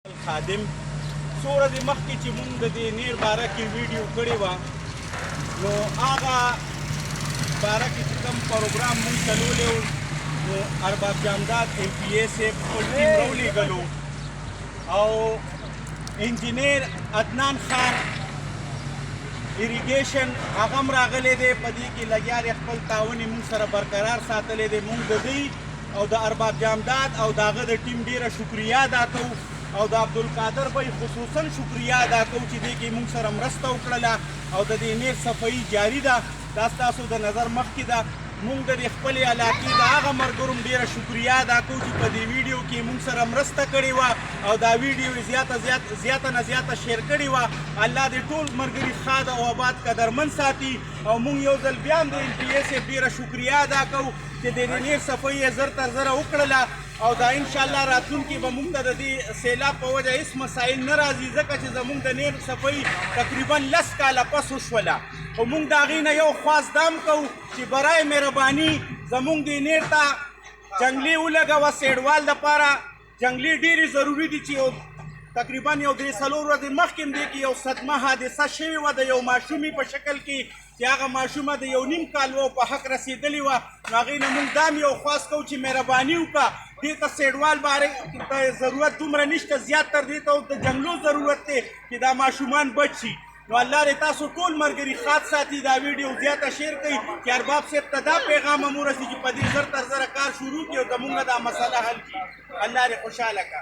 خادم څو ورځې مخکې چې مونږ د دې نیر باره کې ویډیو کړې وه نو هغه باره کې چې کوم پروګرام مونږ چلولی و نو ارباب جامداد ایم پی اے صاحب خپل ټیم راولېږلو او انجینیر عدنان خان اریګیشن هغه هم راغلی دی په دې کې لګیا دی خپل تعاون یې مونږ سره برقرار ساتلی دی مونږ د دوی او د ارباب جامداد او د هغه د ټیم ډېره شکریه ادا کوو او د عبدالقادر بھائی خصوصا شکریه ادا کوو چې دې کې مونږ سره مرسته وکړله او د دې نیر صفایي جاري ده دا ستاسو د نظر مخکې ده مونږ د دې خپلې علاقې د هغه ملګرو ډېره شکریه ادا کوو چې په دې ویډیو کې مونږ سره مرسته کړې وه او دا ویډیو یې زیاته نه زیاته شیر کړې وه الله دې ټول ملګري ښاد او آباد قدرمن ساتي او مونږ یو ځل بیا هم د ایم پي اے صاحب ډېره شکریه ادا کوو چې د دې نیر صفایي یې زر تر زره وکړله او دا انشاءالله راتلونکي به موږ ته د دې سیلاب په وجه هېڅ مسایل نه راځي ځکه چې زموږ د نیر صفایي تقریبا 10 کاله پس وشوله خو موږ د هغې نه یو خواست دا هم کوو چې برای مهرباني زموږ دې نیر ته جنګلي ولګوه سیډوال دپاره جنګلي ډېرې ضروري دي چې تقریبا یو 3-4 ورځې مخکې هم دې کې یو صدمه حادثه شوې وه د یو ماشومې په شکل کې چې هغه ماشومه د یو نیم کال و په حق رسېدلې وه نو هغې نه موږ دا هم یو خواست کوو چې مهرباني وکړه دې ته سیډوال بارې ته ضرورت دومره نشته زیات تر دې ته د جنګلو ضرورت دی چې دا ماشومان بچ شي نو الله دې تاسو ټول ملګري ښاد ساتي دا ویډیو زیاته شیر کوي چې ارباب صاحب ته دا پیغام هم ورسي چې په دې زر تر زره کار شروع کړي او زموږ دا مسله حل کړي الله دې خوشحاله کړه